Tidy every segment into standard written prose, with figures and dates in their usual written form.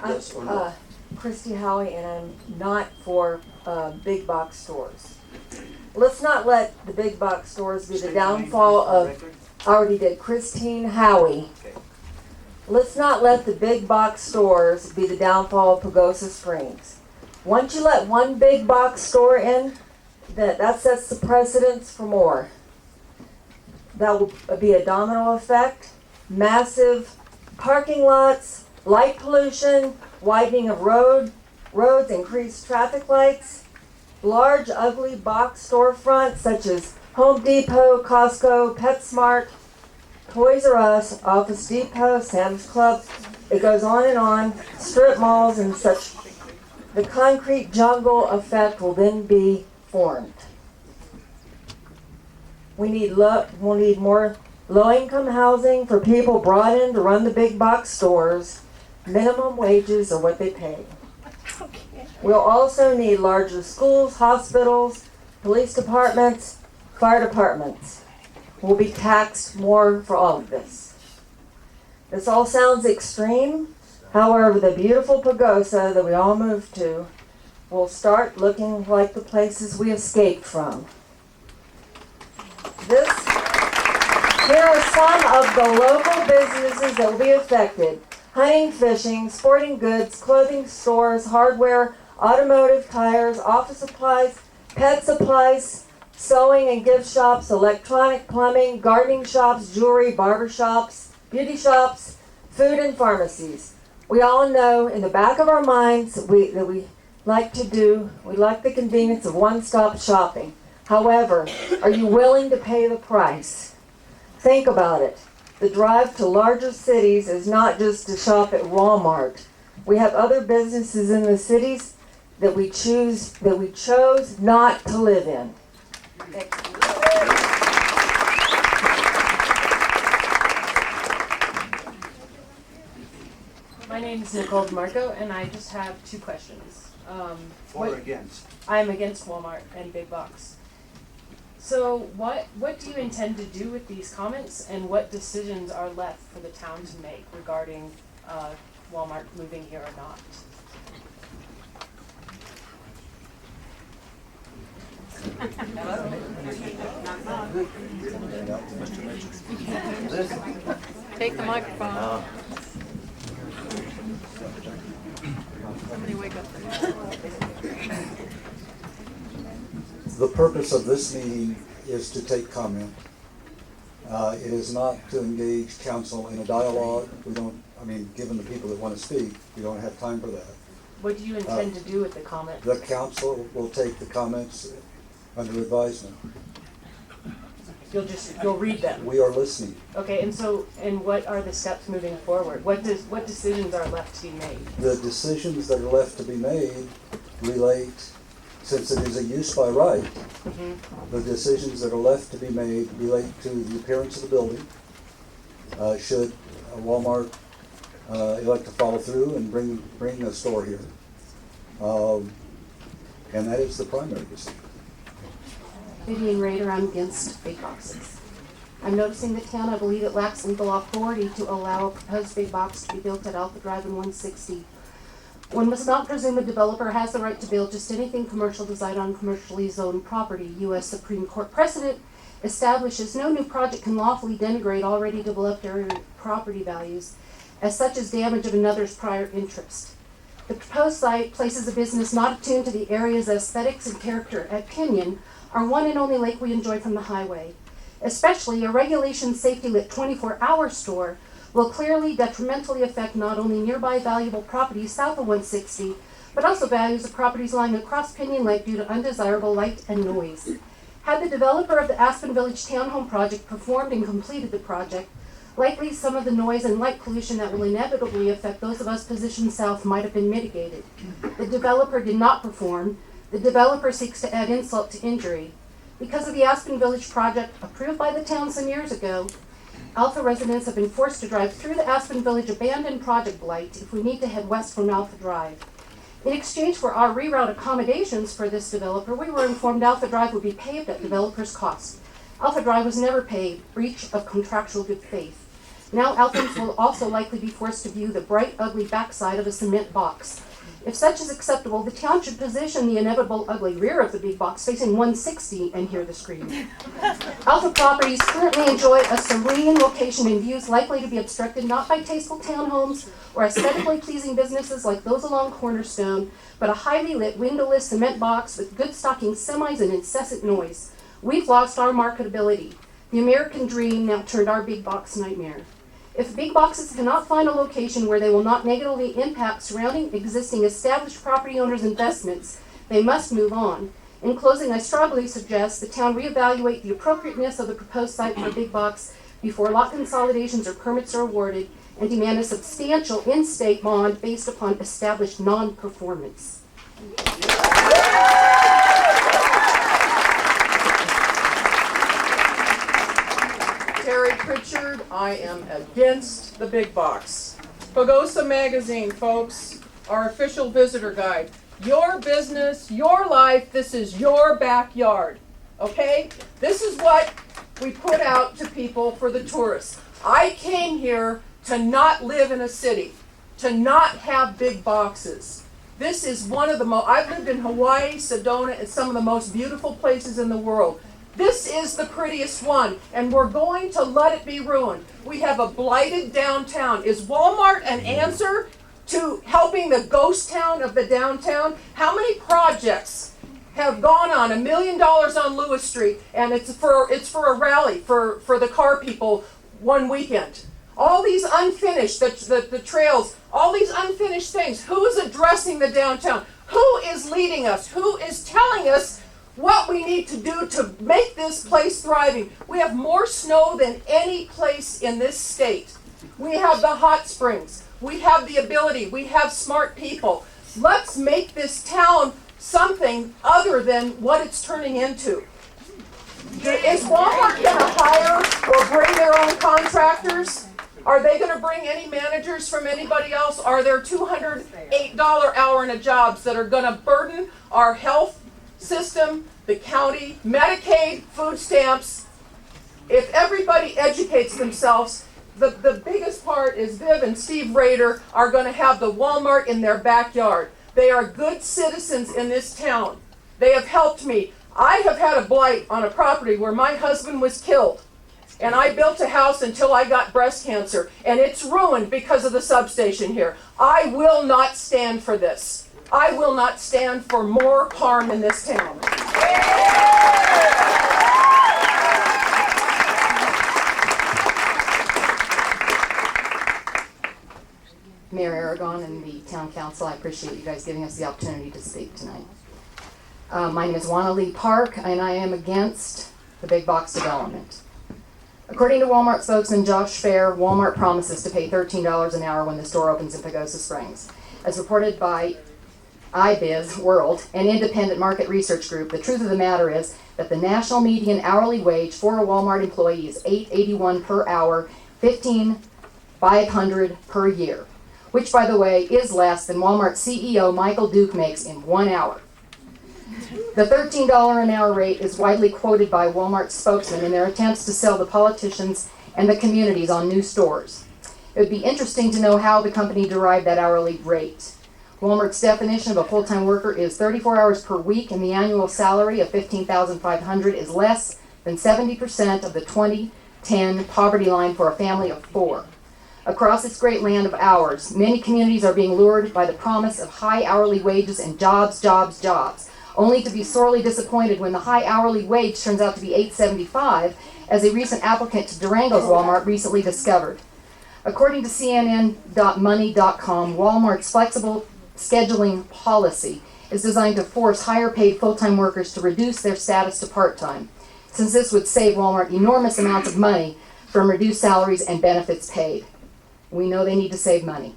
Yes or no? Christy Howie, and I'm not for big box stores. Let's not let the big box stores be the downfall of, I already did, Christine Howie. Okay. Let's not let the big box stores be the downfall of Pagosa Springs. Once you let one big box store in, that sets the precedence for more. That will be a domino effect, massive parking lots, light pollution, widening of roads, increased traffic lights, large ugly box storefronts such as Home Depot, Costco, PetSmart, Toys R Us, Office Depot, Sam's Club. It goes on, strip malls and such. The concrete jungle effect will then be formed. We'll need more low-income housing for people brought in to run the big box stores. Minimum wages are what they pay. We'll also need larger schools, hospitals, police departments, fire departments. We'll be taxed more for all of this. This all sounds extreme. However, the beautiful Pagosa that we all moved to will start looking like the places we escaped from. Here are some of the local businesses that will be affected. Hunting, fishing, sporting goods, clothing stores, hardware, automotive, tires, office supplies, pet supplies, sewing and gift shops, electronic, plumbing, gardening shops, jewelry, barber shops, beauty shops, food and pharmacies. We all know in the back of our minds that we like the convenience of one-stop shopping. However, are you willing to pay the price? Think about it. The drive to larger cities is not just to shop at Wal-Mart. We have other businesses in the cities that we chose not to live in. My name is Nicole DeMarco, and I just have two questions. For or against? I'm against Walmart and big box. So what do you intend to do with these comments, and what decisions are left for the town to make regarding Walmart moving here or not? Take the microphone. Somebody wake up. The purpose of this meeting is to take comment. It is not to engage council in a dialogue. Given the people that want to speak, we don't have time for that. What do you intend to do with the comments? The council will take the comments under advisement. You'll read them. We are listening. Okay, and what are the steps moving forward? What decisions are left to be made? The decisions that are left to be made relate, since it is a use by right, the decisions that are left to be made relate to the appearance of the building. Should Walmart elect to follow through and bring a store here. And that is the primary decision. Vivian Rader, I'm against big boxes. I'm noticing the town, I believe it lacks legal authority to allow a proposed big box to be built at Alpha Drive and 160. One must not presume a developer has the right to build just anything commercial designed on commercially zoned property. U.S. Supreme Court precedent establishes no new project can lawfully denigrate already developed area property values as such as damage of another's prior interest. The proposed site places a business not attuned to the area's aesthetics and character at Pinion, our one and only lake we enjoy from the highway. Especially a regulation safety lit 24-hour store will clearly detrimentally affect not only nearby valuable properties south of 160, but also values of properties lying across Pinion Lake due to undesirable light and noise. Had the developer of the Aspen Village Townhome project performed and completed the project, likely some of the noise and light pollution that will inevitably affect those of us positioned south might have been mitigated. The developer did not perform. The developer seeks to add insult to injury. Because of the Aspen Village project approved by the town some years ago, Alpha residents have been forced to drive through the Aspen Village abandoned project blight if we need to head west from Alpha Drive. In exchange for our reroute accommodations for this developer, we were informed Alpha Drive would be paved at developer's cost. Alpha Drive was never paved, breach of contractual good faith. Now Alphans will also likely be forced to view the bright, ugly backside of a cement box. If such is acceptable, the town should position the inevitable ugly rear of the big box facing 160 and hear the screaming. Alpha properties currently enjoy a serene location in views likely to be obstructed not by tasteful townhomes or aesthetically pleasing businesses like those along Cornerstone, but a highly lit windowless cement box with good stocking semis and incessant noise. We've lost our marketability. The American dream now turned our big box nightmare. If big boxes cannot find a location where they will not negatively impact surrounding existing established property owners' investments, they must move on. In closing, I strongly suggest the town reevaluate the appropriateness of the proposed site for a big box before lot consolidations or permits are awarded, and demand a substantial in-state bond based upon established non-performance. Terry Pritchard, I am against the big box. Pagosa Magazine, folks, our official visitor guide. Your business, your life, this is your backyard, okay? This is what we put out to people for the tourists. I came here to not live in a city, to not have big boxes. This is one of the I've lived in Hawaii, Sedona, and some of the most beautiful places in the world. This is the prettiest one, and we're going to let it be ruined. We have a blighted downtown. Is Wal-Mart an answer to helping the ghost town of the downtown? How many projects have gone on $1 million on Lewis Street, and it's for a rally for the car people one weekend? All these unfinished, the trails, all these unfinished things. Who is addressing the downtown? Who is leading us? Who is telling us what we need to do to make this place thriving? We have more snow than any place in this state. We have the hot springs. We have the ability. We have smart people. Let's make this town something other than what it's turning into. Is Walmart going to hire or bring their own contractors? Are they going to bring any managers from anybody else? Are there $208 hour and a jobs that are going to burden our health system, the county, Medicaid, food stamps? If everybody educates themselves, the biggest part is Viv and Steve Rader are going to have the Walmart in their backyard. They are good citizens in this town. They have helped me. I have had a blight on a property where my husband was killed. And I built a house until I got breast cancer. And it's ruined because of the substation here. I will not stand for this. I will not stand for more harm in this town. Mayor Aragon and the Town Council, I appreciate you guys giving us the opportunity to speak tonight. My name is Juana Lee Park, and I am against the big box development. According to Walmart spokesman Josh Fair, Walmart promises to pay $13 an hour when the store opens in Pagosa Springs. As reported by iBiz World, an independent market research group, the truth of the matter is that the national median hourly wage for a Walmart employee is $8.81 per hour, $15,500 per year, which, by the way, is less than Walmart CEO Michael Duke makes in 1 hour. The $13 an hour rate is widely quoted by Walmart spokesmen in their attempts to sell the politicians and the communities on new stores. It would be interesting to know how the company derived that hourly rate. Walmart's definition of a full-time worker is 34 hours per week, and the annual salary of $15,500 is less than 70% of the 2010 poverty line for a family of 4. Across this great land of ours, many communities are being lured by the promise of high hourly wages and jobs, only to be sorely disappointed when the high hourly wage turns out to be $8.75, as a recent applicant to Durango's Walmart recently discovered. According to CNN.money.com, Walmart's flexible scheduling policy is designed to force higher-paid full-time workers to reduce their status to part-time, since this would save Walmart enormous amounts of money from reduced salaries and benefits paid. We know they need to save money.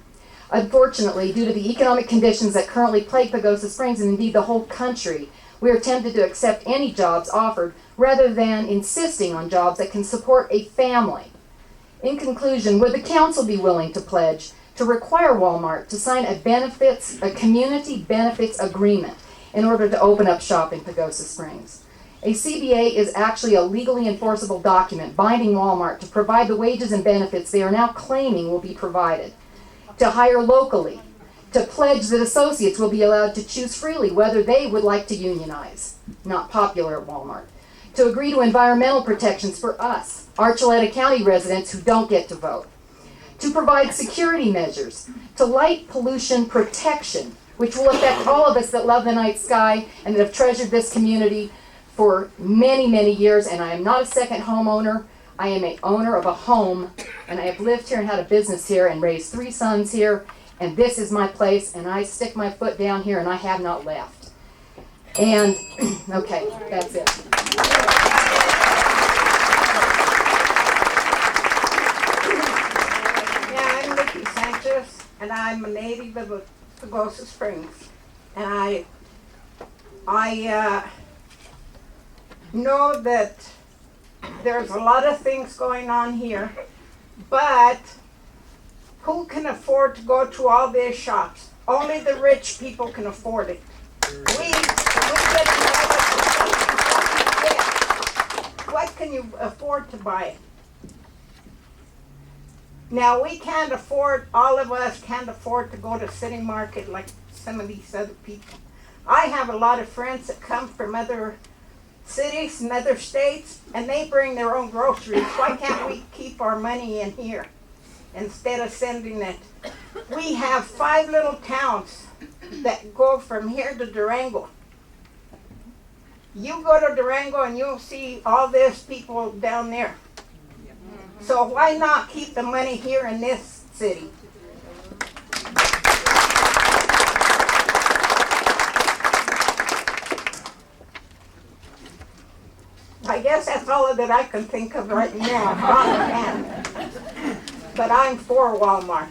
Unfortunately, due to the economic conditions that currently plague Pagosa Springs and indeed the whole country, we are tempted to accept any jobs offered rather than insisting on jobs that can support a family. In conclusion, would the council be willing to pledge to require Walmart to sign a community benefits agreement in order to open up shop in Pagosa Springs? A CBA is actually a legally enforceable document binding Walmart to provide the wages and benefits they are now claiming will be provided, to hire locally, to pledge that associates will be allowed to choose freely whether they would like to unionize, not popular at Walmart, to agree to environmental protections for us, Archuleta County residents who don't get to vote, to provide security measures, to light pollution protection, which will affect all of us that love the night sky and that have treasured this community for many, many years. And I am not a second homeowner. I am an owner of a home, and I have lived here and had a business here and raised 3 sons here, and this is my place, and I stick my foot down here, and I have not left. And, okay, that's it. Yeah, I'm Vicki Sanchez, and I'm a native of Pagosa Springs. And I know that there's a lot of things going on here, but who can afford to go to all these shops? Only the rich people can afford it. We get what can you afford to buy? Now, we can't afford, all of us can't afford to go to city market like some of these other people. I have a lot of friends that come from other cities and other states, and they bring their own groceries. Why can't we keep our money in here instead of sending it? We have 5 little towns that go from here to Durango. You go to Durango and you'll see all these people down there. So why not keep the money here in this city? I guess that's all that I can think of right now, offhand. But I'm for Walmart.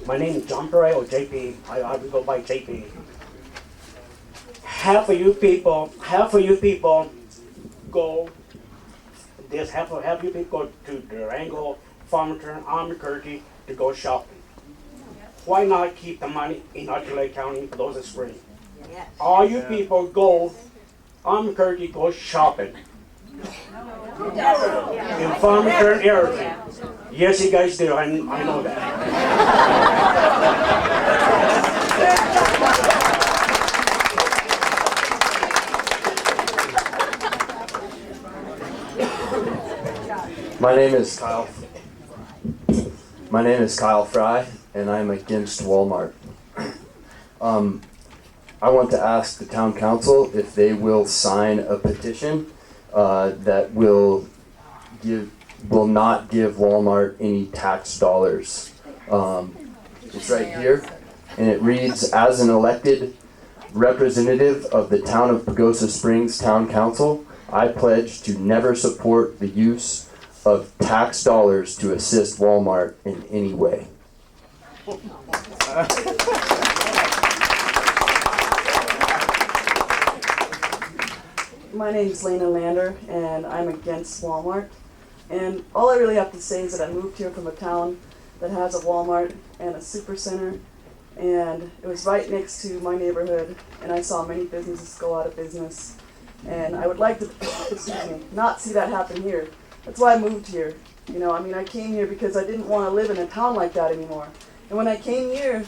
My name is John Perret, or JP. I will go by JP. Half of you people go. There's half you people go to Durango, Farmington, Albuquerque to go shopping. Why not keep the money in Archuleta County, Pagosa Springs? Yes. All you people go, Albuquerque, go shopping. In Farmington area. Yes, you guys do. I know that. My name is Kyle Fry, and I'm against Walmart. I want to ask the town council if they will sign a petition that will not give Walmart any tax dollars. It's right here, and it reads, as an elected representative of the town of Pagosa Springs Town Council, I pledge to never support the use of tax dollars to assist Walmart in any way. My name's Lena Lander, and I'm against Walmart. And all I really have to say is that I moved here from a town that has a Walmart and a super center, and it was right next to my neighborhood, and I saw many businesses go out of business. And I would like to, not see that happen here. That's why I moved here. You know, I mean, I came here because I didn't want to live in a town like that anymore. And when I came here,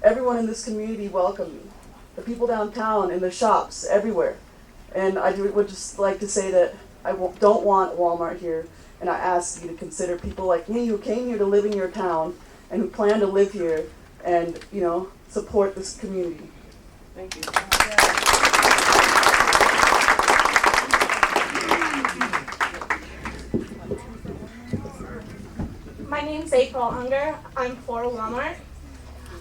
everyone in this community welcomed me. The people downtown, in the shops, everywhere. And I would just like to say that I don't want Walmart here, and I ask you to consider people like me who came here to live in your town and who plan to live here and, you know, support this community. Thank you. My name's April Unger. I'm for Walmart.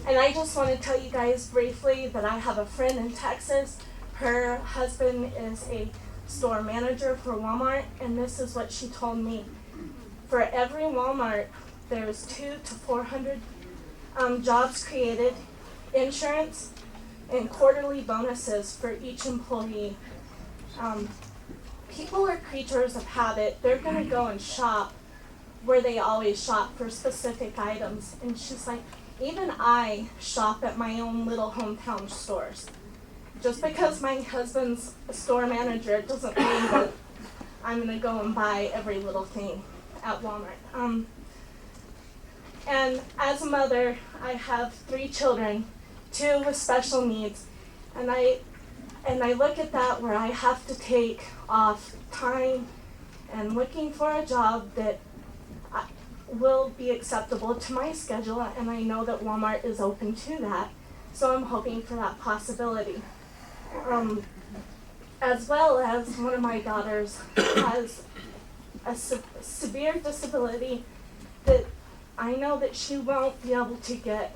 And I just want to tell you guys briefly that I have a friend in Texas. Her husband is a store manager for Walmart, and this is what she told me. For every Walmart, there's 200 to 400 jobs created, insurance, and quarterly bonuses for each employee. People are creatures of habit. They're going to go and shop where they always shop for specific items. And she's like, even I shop at my own little hometown stores. Just because my husband's a store manager doesn't mean that I'm gonna go and buy every little thing at Walmart. And as a mother, I have 3 children, 2 with special needs, and I look at that where I have to take off time and looking for a job that will be acceptable to my schedule, and I know that Walmart is open to that, so I'm hoping for that possibility. As well as one of my daughters has a severe disability that I know that she won't be able to get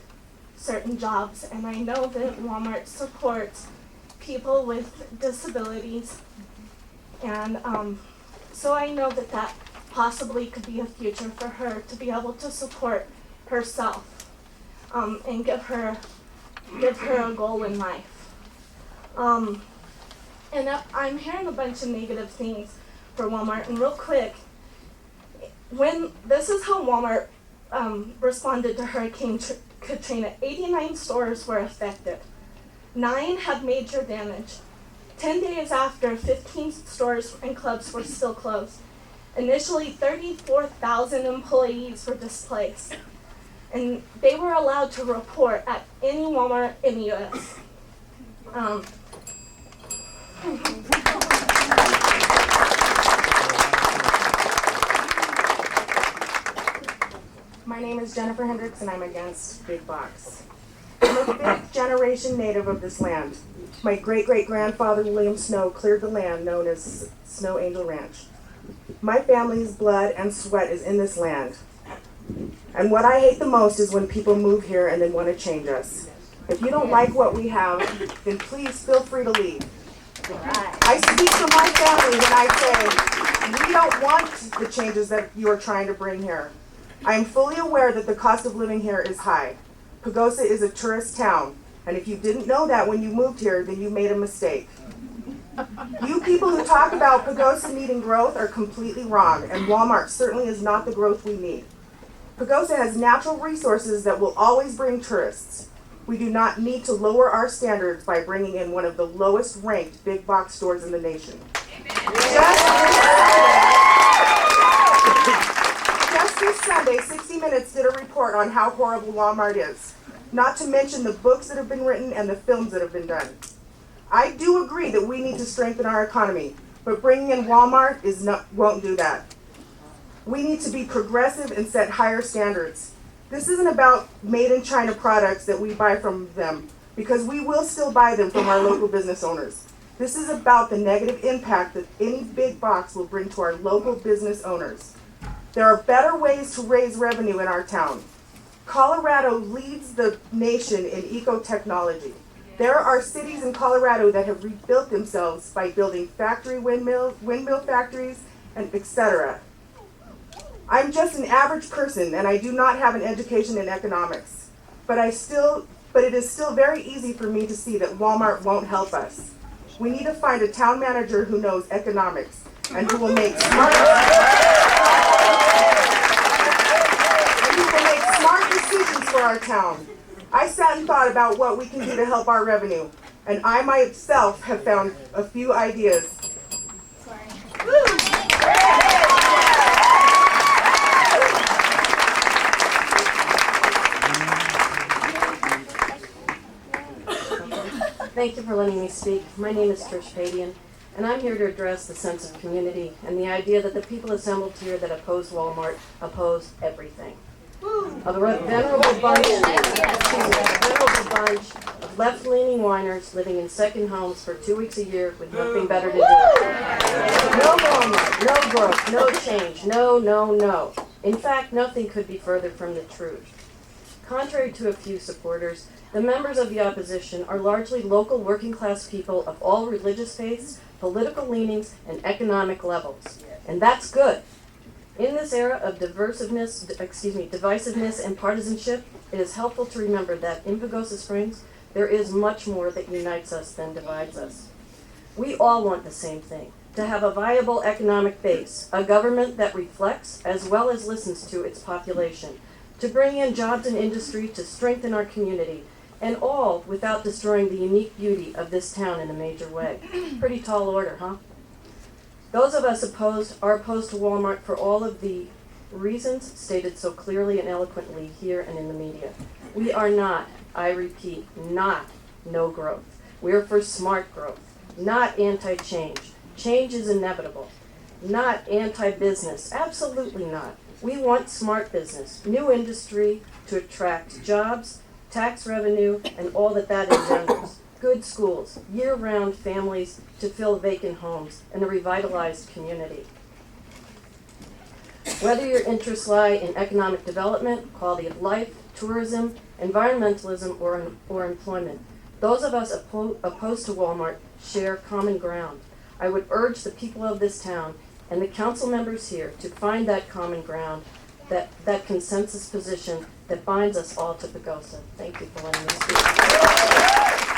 certain jobs, and I know that Walmart supports people with disabilities, and so I know that that possibly could be a future for her to be able to support herself and give her a goal in life. And I'm hearing a bunch of negative things for Walmart, and real quick, this is how Walmart responded to Hurricane Katrina. 89 stores were affected. 9 had major damage. 10 days after, 15 stores and clubs were still closed. Initially, 34,000 employees were displaced, and they were allowed to report at any Walmart in the U.S. My name is Jennifer Hendricks, and I'm against big box. I'm a fifth generation native of this land. My great-great-grandfather, William Snow, cleared the land known as Snow Angel Ranch. My family's blood and sweat is in this land. And what I hate the most is when people move here and then want to change us. If you don't like what we have, then please feel free to leave. I speak for my family when I say we don't want the changes that you are trying to bring here. I am fully aware that the cost of living here is high. Pagosa is a tourist town, and if you didn't know that when you moved here, then you made a mistake. You people who talk about Pagosa needing growth are completely wrong, and Walmart certainly is not the growth we need. Pagosa has natural resources that will always bring tourists. We do not need to lower our standards by bringing in one of the lowest ranked big box stores in the nation. Just this Sunday, 60 Minutes did a report on how horrible Walmart is, not to mention the books that have been written and the films that have been done. I do agree that we need to strengthen our economy, but bringing in Walmart won't do that. We need to be progressive and set higher standards. This isn't about made in China products that we buy from them, because we will still buy them from our local business owners. This is about the negative impact that any big box will bring to our local business owners. There are better ways to raise revenue in our town. Colorado leads the nation in eco-technology. There are cities in Colorado that have rebuilt themselves by building windmill factories, and etc. I'm just an average person, and I do not have an education in economics. But it is still very easy for me to see that Walmart won't help us. We need to find a town manager who knows economics and who will make smart decisions for our town. I sat and thought about what we can do to help our revenue, and I myself have found a few ideas. Thank you for letting me speak. My name is Trish Padian, and I'm here to address the sense of community and the idea that the people assembled here that oppose Walmart oppose everything. A venerable bunch of left-leaning whiners living in second homes for 2 weeks a year with nothing better to do. No Walmart, no growth, no change, no. In fact, nothing could be further from the truth. Contrary to a few supporters, the members of the opposition are largely local working-class people of all religious faiths, political leanings, and economic levels. And that's good. In this era of divisiveness and partisanship, it is helpful to remember that in Pagosa Springs, there is much more that unites us than divides us. We all want the same thing, to have a viable economic base, a government that reflects as well as listens to its population, to bring in jobs and industry to strengthen our community, and all without destroying the unique beauty of this town in a major way. Pretty tall order, huh? Those of us are opposed to Wal-Mart for all of the reasons stated so clearly and eloquently here and in the media. We are not, I repeat, not no growth. We are for smart growth, not anti-change. Change is inevitable. Not anti-business, absolutely not. We want smart business, new industry to attract jobs, tax revenue, and all that engenders. Good schools, year-round families to fill vacant homes, and a revitalized community. Whether your interests lie in economic development, quality of life, tourism, environmentalism, or employment, those of us opposed to Wal-Mart share common ground. I would urge the people of this town and the council members here to find that common ground, that consensus position that binds us all to Pagosa. Thank you for letting me speak.